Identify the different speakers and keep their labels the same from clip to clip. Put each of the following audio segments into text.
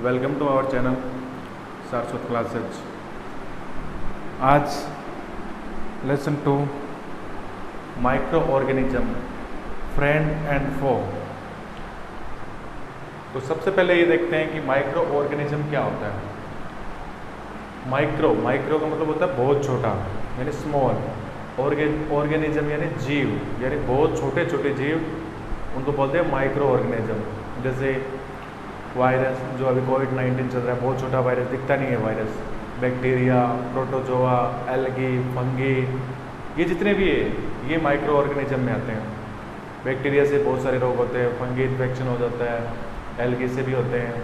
Speaker 1: Welcome to our channel Saraswat classes. आज lesson two microorganism friend and foe. तो सबसे पहले ये देखते हैं कि माइक्रो ऑर्गेनिज्म क्या होता है। माइक्रो का मतलब होता है बहुत छोटा, यानी स्मॉल। ऑर्गेनिज्म यानी जीव, यानी बहुत छोटे छोटे जीव, उनको बोलते हैं माइक्रो ऑर्गेनिज्म। जैसे वायरस, जो अभी कोविड-19 चल रहा है, बहुत छोटा वायरस, दिखता नहीं है virus. Bacteria, protozoa, algae, fungi, ये जितने भी है ये माइक्रो ऑर्गेनिज्म में आते हैं। बैक्टीरिया से बहुत सारे रोग होते हैं, फंगी इन्फेक्शन हो जाता है, एल्गी से भी होते हैं,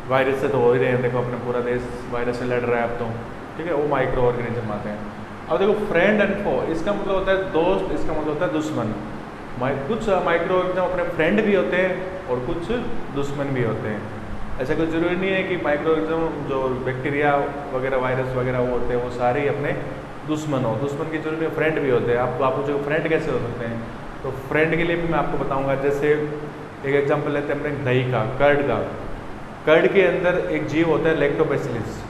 Speaker 1: वायरस से तो हो ही रहे हैं। देखो अपने पूरा देश वायरस से लड़ रहा है अब तो, ठीक है। वो माइक्रो ऑर्गेनिज्म आते हैं। अब देखो फ्रेंड एंड फो, इसका मतलब होता है दोस्त, इसका मतलब होता है दुश्मन। कुछ माइक्रो ऑर्गेनिज्म अपने फ्रेंड भी होते हैं और कुछ दुश्मन भी होते हैं। ऐसा कोई ज़रूरी नहीं है कि माइक्रो ऑर्गेनिज्म जो बैक्टीरिया वगैरह, वायरस वगैरह वो होते हैं, वो सारे ही अपने दुश्मन हो। दुश्मन की जरूरत नहीं, फ्रेंड भी होते हैं। आप पूछो फ्रेंड कैसे हो सकते हैं, तो फ्रेंड के लिए भी मैं आपको बताऊंगा। जैसे एक एग्जांपल लेते हैं अपने दही का, कर्ड का। कर्ड के अंदर एक जीव होता है लैक्टोबैसिलस,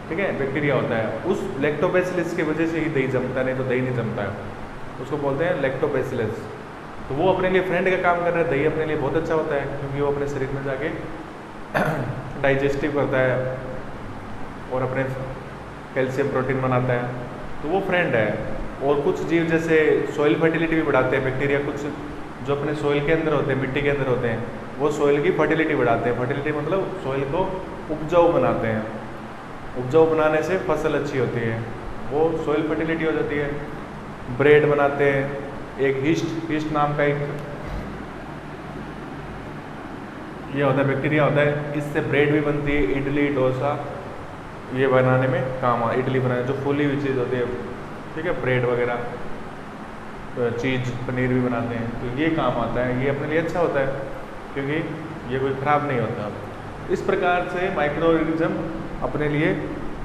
Speaker 1: ठीक है, बैक्टीरिया होता है। उस लैक्टोबैसिलस की वजह से ही दही जमता है, नहीं तो दही नहीं जमता है। उसको बोलते हैं लैक्टोबैसिलस। तो वो अपने लिए फ्रेंड का काम कर रहा है। दही अपने लिए बहुत अच्छा होता है क्योंकि वो अपने शरीर में जाके डाइजेस्टिव करता है और अपने कैल्शियम प्रोटीन बनाता है, तो वो फ्रेंड है। और कुछ जीव जैसे सॉइल फर्टिलिटी भी बढ़ाते हैं बैक्टीरिया, कुछ जो अपने सॉइल के अंदर होते हैं, मिट्टी के अंदर होते हैं, वो सॉइल की फर्टिलिटी बढ़ाते हैं। फर्टिलिटी मतलब सॉइल को उपजाऊ बनाते हैं। उपजाऊ बनाने से फसल अच्छी होती है, वो सॉइल फर्टिलिटी हो जाती है। ब्रेड बनाते हैं, एक हीस्ट नाम का एक ये होता है, बैक्टीरिया होता है, इससे ब्रेड भी बनती है। इडली, डोसा ये बनाने में काम इडली बनाने जो फूली हुई चीज़ होती है, ठीक है, ब्रेड वगैरह, तो चीज़, पनीर भी बनाते हैं, तो ये काम आता है। ये अपने लिए अच्छा होता है क्योंकि ये कोई ख़राब नहीं होता। इस प्रकार से माइक्रो ऑर्गेनिज्म अपने लिए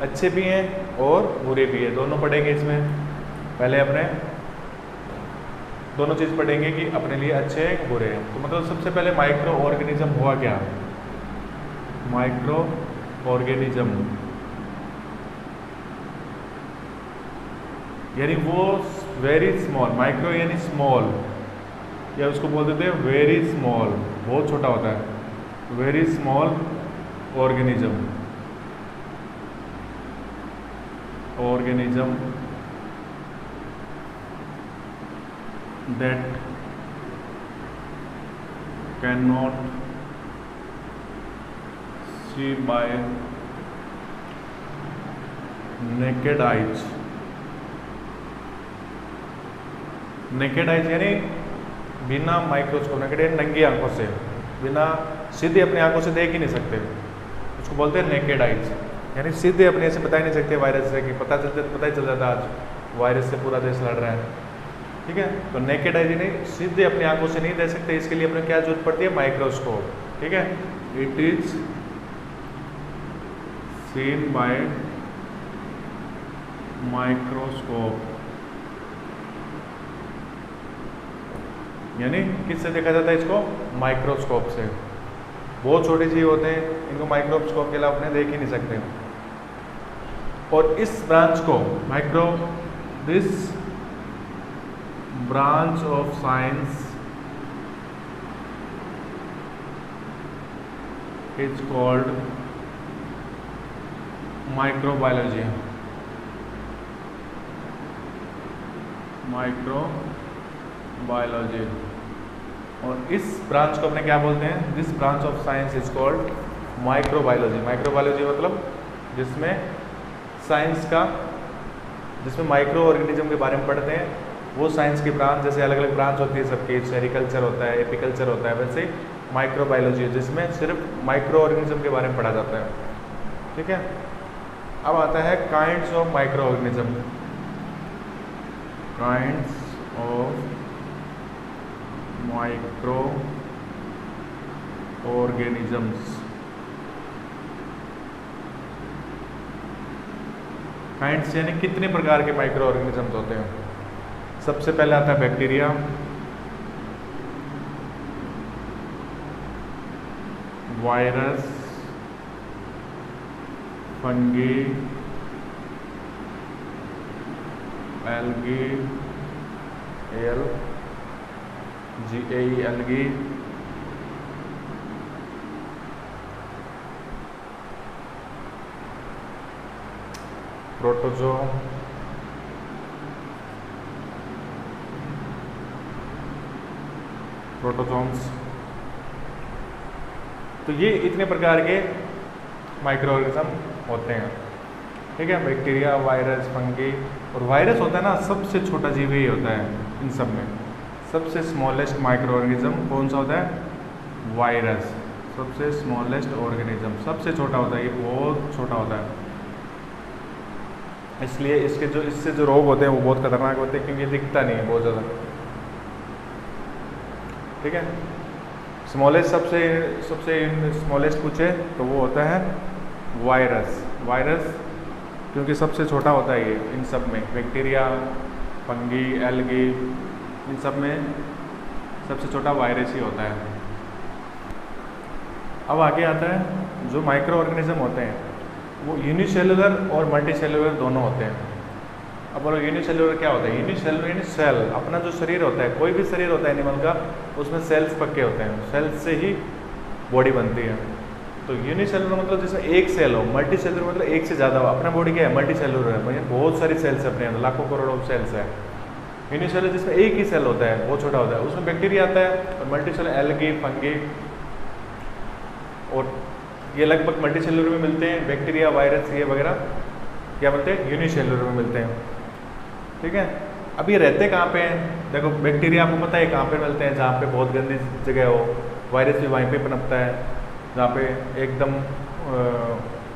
Speaker 1: अच्छे भी हैं और बुरे भी हैं, दोनों पढ़ेंगे इसमें। पहले अपने दोनों चीज़ पढ़ेंगे कि अपने लिए अच्छे हैं बुरे हैं। तो मतलब सबसे पहले माइक्रो ऑर्गेनिज्म हुआ क्या। माइक्रो ऑर्गेनिज्म यानी वो वेरी स्मॉल, माइक्रो यानी स्मॉल, या उसको बोल देते हैं वेरी स्मॉल, बहुत छोटा होता है। Very small organism that cannot see by naked eyes। Naked eyes यानी बिना माइक्रोस्कोप, नेकेड यानी नंगी आंखों से, बिना सीधे अपनी आंखों से देख ही नहीं सकते, उसको बोलते हैं नेकेड आइज। यानी सीधे अपने से बता ही नहीं सकते वायरस से, कि पता ही चल जाता आज वायरस से पूरा देश लड़ रहा है, ठीक है। तो नेकेड आइज नहीं, सीधे अपनी आंखों से नहीं देख सकते, इसके लिए अपने क्या जरूरत पड़ती है, माइक्रोस्कोप, ठीक है। It is seen by microscope, यानी किससे देखा जाता है इसको, माइक्रोस्कोप से। बहुत छोटे जीव होते हैं, इनको माइक्रोस्कोप के अलावा अपने देख ही नहीं सकते। और इस ब्रांच को this branch of science is called microbiology. Microbiology, और इस ब्रांच को अपने क्या बोलते हैं, this branch of science is called microbiology. Microbiology मतलब जिसमें साइंस का, जिसमें माइक्रो ऑर्गेनिज्म के बारे में पढ़ते हैं, वो साइंस की ब्रांच। जैसे अलग अलग ब्रांच होती है सबकी, सेरिकल्चर होता है, एपिकल्चर होता है, वैसे माइक्रोबायोलॉजी है जिसमें सिर्फ माइक्रो ऑर्गेनिज्म के बारे में पढ़ा जाता है, ठीक है। अब आता है kinds of micro organism. Kinds of micro organisms. Kinds यानी कितने प्रकार के माइक्रो ऑर्गेनिजम्स होते हैं। सबसे पहले आता है bacteria, virus, fungi, algae, algae, protozoa, protozoans. तो ये इतने प्रकार के माइक्रो ऑर्गेनिज्म होते हैं, ठीक है। बैक्टीरिया, वायरस, फंगी, और वायरस होता है ना सबसे छोटा जीव ही होता है इन सब में। सबसे स्मॉलेस्ट माइक्रो ऑर्गेनिज्म कौन सा होता है? वायरस। सबसे स्मॉलेस्ट ऑर्गेनिज्म, सबसे छोटा होता है, ये बहुत छोटा होता है। इसलिए इससे जो रोग होते हैं वो बहुत खतरनाक होते हैं, क्योंकि ये दिखता नहीं है बहुत ज़्यादा, ठीक है। स्मॉलेस्ट सबसे स्मॉलेस्ट पूछे तो वो होता है वायरस। वायरस क्योंकि सबसे छोटा होता है ये इन सब में। बैक्टीरिया, फंगी, एल्गी, इन सब में सबसे छोटा वायरस ही होता है। अब आगे आता है जो माइक्रो ऑर्गेनिज्म होते हैं वो यूनिसेलुलर और मल्टीसेलुलर दोनों होते हैं। अब बोलो यूनिसेलुलर क्या होता है? यूनिसेलुलर यानी सेल, अपना जो शरीर होता है, कोई भी शरीर होता है एनिमल का, उसमें सेल्स पक्के होते हैं, सेल्स से ही बॉडी बनती है। तो यूनिसेलुलर मतलब जिसमें एक सेल हो, मल्टीसेलुलर मतलब एक से ज़्यादा हो। अपना बॉडी क्या है? मल्टीसेलुलर है, मतलब बहुत सारी सेल्स अपने अंदर, लाखों करोड़ों सेल्स है। यूनिसेलुलर जिसमें एक ही सेल होता है, बहुत छोटा होता है, उसमें बैक्टीरिया आता है। और मल्टीसेलुलर एल्गी, फंगी, और ये लगभग मल्टीसेलुलर में मिलते हैं। बैक्टीरिया, वायरस, ये वगैरह क्या मिलते हैं? यूनिसेलुलर में मिलते हैं, ठीक है। अब ये रहते कहाँ पे हैं? देखो बैक्टीरिया आपको पता है कहाँ पे मिलते हैं? जहाँ पे बहुत गंदी जगह हो। वायरस भी वहीं पे पनपता है जहाँ पे एकदम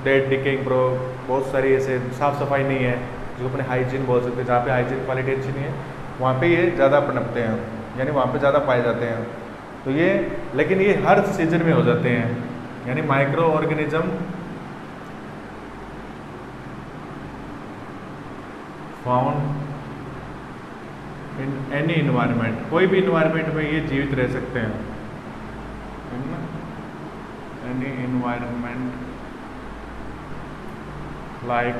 Speaker 1: डेड, डिकेइंग, बहुत सारी ऐसे साफ़ सफाई नहीं है, जो अपने हाइजीन बोल सकते हैं। जहाँ पे हाइजीन क्वालिटी अच्छी नहीं है वहाँ पे ये ज़्यादा पनपते हैं, यानी वहाँ पे ज़्यादा पाए जाते हैं। तो ये, लेकिन ये हर सीजन में हो जाते हैं, यानी micro organism found in any environment, कोई भी इन्वायरमेंट में ये जीवित रह सकते हैं। Any environment like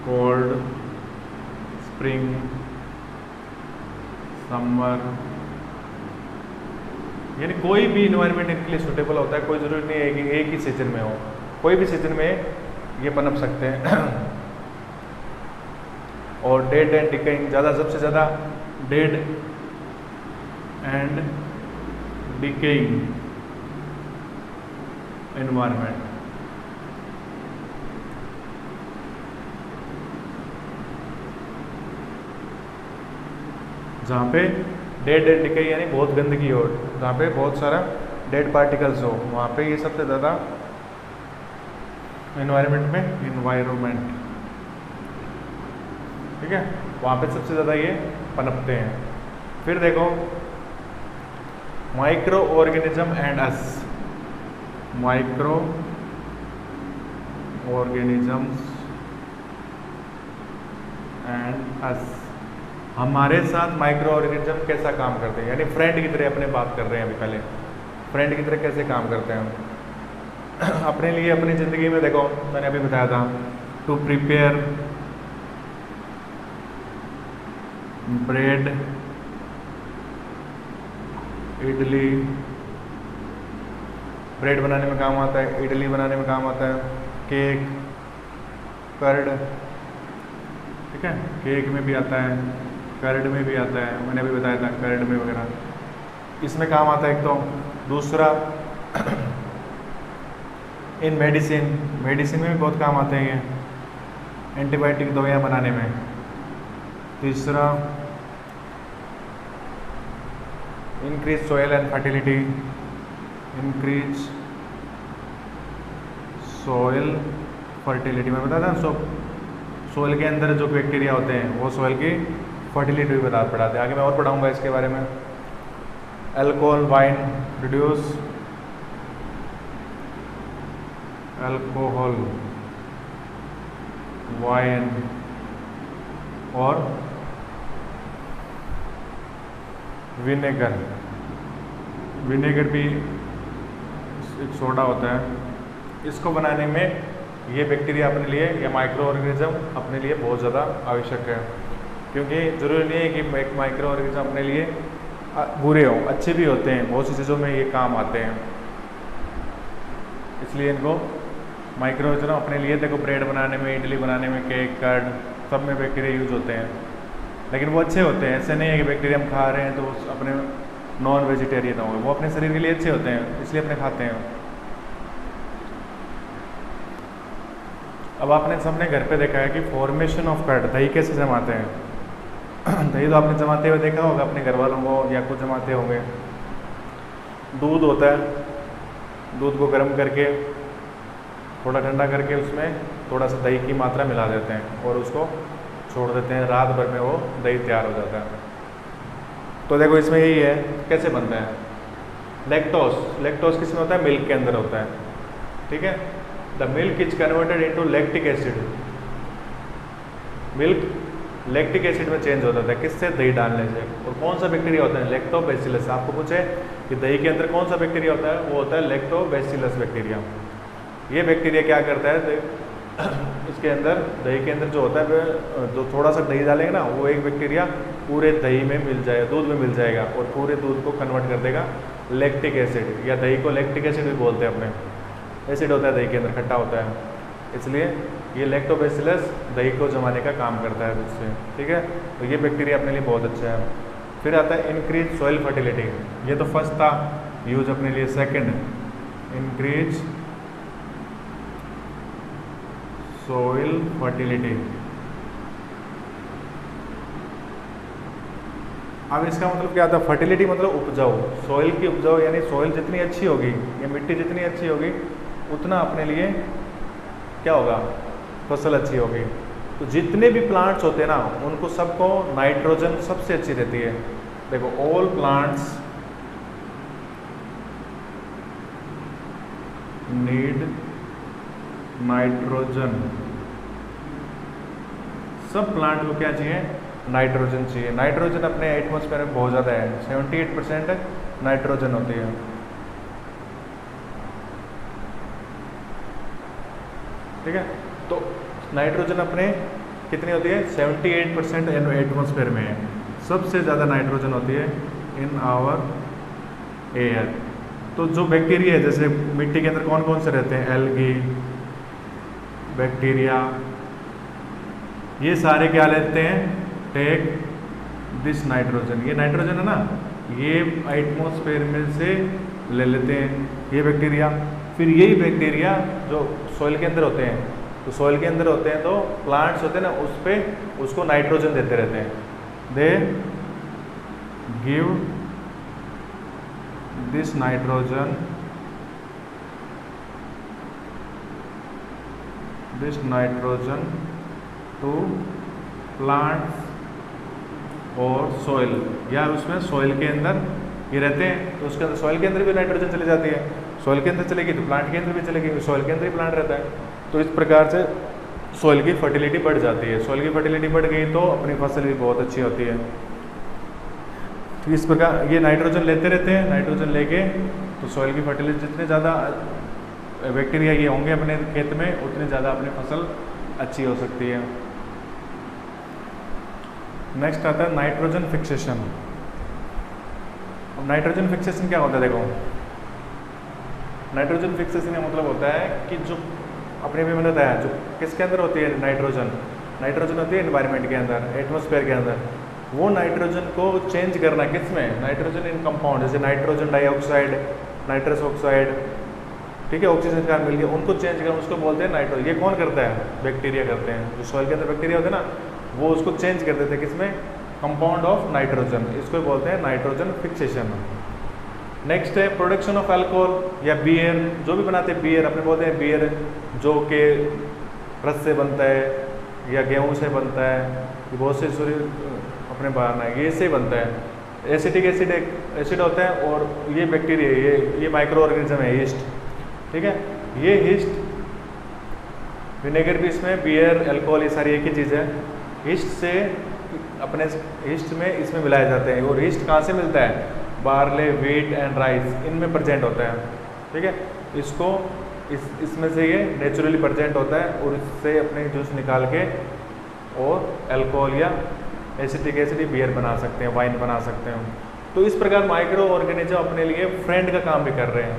Speaker 1: cold, spring, summer, यानी कोई भी इन्वायरमेंट इनके लिए सूटेबल होता है। कोई ज़रूरी नहीं है कि एक ही सीजन में हो, कोई भी सीजन में ये पनप सकते हैं। और डेड एंड डिकेइंग, सबसे ज़्यादा डेड एंड डिकेइंग एनवायरनमेंट, जहाँ पे डेड एंड डिके यानी बहुत गंदगी हो, जहाँ पे बहुत सारा डेड पार्टिकल्स हो, वहाँ पे ये सबसे ज़्यादा एनवायरनमेंट में, एनवायरनमेंट, ठीक है, वहाँ पे सबसे ज़्यादा ये पनपते हैं। फिर देखो microorganism and us, microorganisms and us, हमारे साथ माइक्रो ऑर्गेनिज्म कैसा काम करते हैं, यानी फ्रेंड की तरह अपने बात कर रहे हैं। अभी पहले फ्रेंड की तरह कैसे काम करते हैं अपने लिए, अपनी ज़िंदगी में। देखो मैंने अभी बताया था, to prepare bread, idli, bread बनाने में काम आता है, इडली बनाने में काम आता है, केक, कर्ड, ठीक है, केक में भी आता है, कर्ड में भी आता है, मैंने अभी बताया था कर्ड में वगैरह इसमें काम आता है एक तो। दूसरा इन मेडिसिन, मेडिसिन में भी बहुत काम आते हैं ये, एंटीबायोटिक दवाइयाँ बनाने में। तीसरा increase soil and fertility, increase soil fertility, मैं बताया था सोयल के अंदर जो बैक्टीरिया होते हैं वो सोयल की फर्टिलिटी भी बढ़ाते हैं। आगे मैं और पढ़ाऊंगा इसके बारे में। Alcohol, wine, reduce alcohol, wine और विनेगर, विनेगर भी एक सोडा होता है, इसको बनाने में ये बैक्टीरिया अपने लिए या माइक्रो ऑर्गेनिज्म अपने लिए बहुत ज़्यादा आवश्यक है, क्योंकि ज़रूरी नहीं है कि एक माइक्रो ऑर्गेनिज्म अपने लिए बुरे हों, अच्छे भी होते हैं, बहुत सी चीज़ों में ये काम आते हैं। इसलिए इनको माइक्रो ऑर्गेनिज्म अपने लिए, देखो ब्रेड बनाने में, इडली बनाने में, केक, कर्ड, सब में बैक्टीरिया यूज होते हैं, लेकिन वो अच्छे होते हैं। ऐसे नहीं है कि बैक्टीरिया हम खा रहे हैं तो अपने नॉन वेजिटेरियन हो गए, वो अपने शरीर के लिए अच्छे होते हैं, इसलिए अपने खाते हैं। अब आपने सबने घर पे देखा है कि फॉर्मेशन ऑफ कर्ड, दही कैसे जमाते हैं। दही तो आपने जमाते हुए देखा होगा अपने घर वालों को, या कुछ जमाते होंगे। दूध होता है, दूध को गर्म करके थोड़ा ठंडा करके उसमें थोड़ा सा दही की मात्रा मिला देते हैं और उसको छोड़ देते हैं, रात भर में वो दही तैयार हो जाता है। तो देखो इसमें यही है, कैसे बनता है। लैक्टोस, लैक्टोस किस में होता है? मिल्क के अंदर होता है, ठीक है। The milk is converted into lactic acid, milk lactic acid में चेंज हो जाता है, किससे? दही डालने से। और कौन सा बैक्टीरिया होता है? लैक्टोबैसिलस। आपको पूछे कि दही के अंदर कौन सा बैक्टीरिया होता है, वो होता है लैक्टोबैसिलस बैक्टीरिया। ये बैक्टीरिया क्या करता है, इसके अंदर, दही के अंदर जो होता है, जो थोड़ा सा दही डालेंगे ना, वो एक बैक्टीरिया पूरे दही में मिल जाएगा, दूध में मिल जाएगा, और पूरे दूध को कन्वर्ट कर देगा लैक्टिक एसिड, या दही को लैक्टिक एसिड भी बोलते हैं अपने। एसिड होता है दही के अंदर, खट्टा होता है, इसलिए ये लैक्टोबैसिलस दही को जमाने का काम करता है दूध से, ठीक है। तो ये बैक्टीरिया अपने लिए बहुत अच्छा है। फिर आता है इंक्रीज सॉइल फर्टिलिटी, ये तो फर्स्ट था यूज अपने लिए। Second, increase soil fertility. अब इसका मतलब क्या आता है? फर्टिलिटी मतलब उपजाऊ, सॉइल की उपजाऊ, यानी सॉइल जितनी अच्छी होगी या मिट्टी जितनी अच्छी होगी उतना अपने लिए क्या होगा? फसल अच्छी होगी। तो जितने भी प्लांट्स होते हैं ना, उनको सबको नाइट्रोजन सबसे अच्छी रहती है। देखो, ऑल प्लांट्स नीड नाइट्रोजन, सब प्लांट को क्या चाहिए? नाइट्रोजन चाहिए। नाइट्रोजन अपने एटमॉस्फेयर में बहुत ज़्यादा है, 78% नाइट्रोजन होती है, ठीक है। तो नाइट्रोजन अपने कितनी होती है? 78% एटमॉस्फेयर में है। सबसे ज़्यादा नाइट्रोजन होती है इन आवर एयर। तो जो बैक्टीरिया है, जैसे मिट्टी के अंदर कौन कौन से रहते हैं? एल्गी, बैक्टीरिया, ये सारे क्या लेते हैं? Take this nitrogen. ये नाइट्रोजन है ना, ये एटमॉस्फेयर में से ले लेते हैं ये बैक्टीरिया। फिर यही बैक्टीरिया जो सॉइल के अंदर होते हैं, तो सॉइल के अंदर होते हैं तो प्लांट्स होते हैं ना, उस पर उसको नाइट्रोजन देते रहते हैं। They give this nitrogen, this nitrogen to plants और सॉइल, या उसमें सॉइल के अंदर ये रहते हैं, तो उसके अंदर सॉइल के अंदर भी नाइट्रोजन चली जाती है। सॉइल के अंदर चलेगी तो प्लांट के अंदर भी चलेगी, सॉइल के अंदर ही प्लांट रहता है। तो इस प्रकार से सॉइल की फर्टिलिटी बढ़ जाती है। सॉइल की फर्टिलिटी बढ़ गई तो अपनी फसल भी बहुत अच्छी होती है। तो इस प्रकार ये नाइट्रोजन लेते रहते हैं, नाइट्रोजन लेके तो सॉइल की फर्टिलिटी, जितने ज़्यादा बैक्टीरिया ये होंगे अपने खेत में, उतनी ज़्यादा अपनी फसल अच्छी हो सकती है। नेक्स्ट आता है नाइट्रोजन फिक्सेशन। अब नाइट्रोजन फिक्सेशन क्या होता है? देखो, नाइट्रोजन फिक्सेशन का मतलब होता है कि जो अपने भी मैंने बताया, जो किसके अंदर होती है? नाइट्रोजन, नाइट्रोजन होती है एनवायरनमेंट के अंदर, एटमॉस्फेयर के अंदर। वो नाइट्रोजन को चेंज करना किस में? नाइट्रोजन इन कंपाउंड, जैसे नाइट्रोजन डाइऑक्साइड, नाइट्रस ऑक्साइड, ठीक है, ऑक्सीजन का मिल गया, उनको चेंज करना, उसको बोलते हैं नाइट्रोजन। ये कौन करता है? बैक्टीरिया करते हैं। जो सॉइल के अंदर बैक्टीरिया होते हैं ना, वो उसको चेंज कर देते हैं किसमें? Compound of nitrogen. इसको बोलते हैं नाइट्रोजन फिक्सेशन। नेक्स्ट है प्रोडक्शन ऑफ अल्कोहल या बियर, जो भी बनाते हैं बियर, अपने बोलते हैं बियर, जो के रस से बनता है या गेहूं से बनता है, ये बहुत से सूर्य अपने बाहर है, ये से बनता है। एसिटिक एसिड एसिड होता है, और ये बैक्टीरिया, ये माइक्रो ऑर्गेनिज्म है, यीस्ट, ठीक है। ये यीस्ट, विनेगर भी इसमें, बियर, अल्कोहल, ये सारी एक ही चीज़ है। यीस्ट से अपने यीस्ट में इसमें मिलाए जाते हैं। और यीस्ट कहाँ से मिलता है? बार्ले, व्हीट एंड राइस, इनमें प्रेजेंट होता है। ठीक है। इसको इसमें से ये नेचुरली प्रेजेंट होता है और इससे अपने जूस निकाल के और अल्कोहल या एसिटिक एसिड बियर बना सकते हैं, वाइन बना सकते हैं। तो इस प्रकार माइक्रो ऑर्गेनिज्म अपने लिए फ्रेंड का काम भी कर रहे हैं।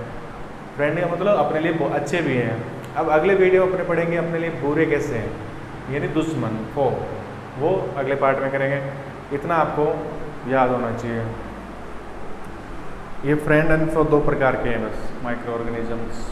Speaker 1: फ्रेंड का मतलब अपने लिए बहुत अच्छे भी हैं। अब अगले वीडियो अपने पढ़ेंगे अपने लिए बुरे कैसे हैं, यानी दुश्मन फो, वो अगले पार्ट में करेंगे। इतना आपको याद होना चाहिए। ये फ्रेंड एंड फो दो प्रकार के हैं बस माइक्रो ऑर्गेनिजम्स।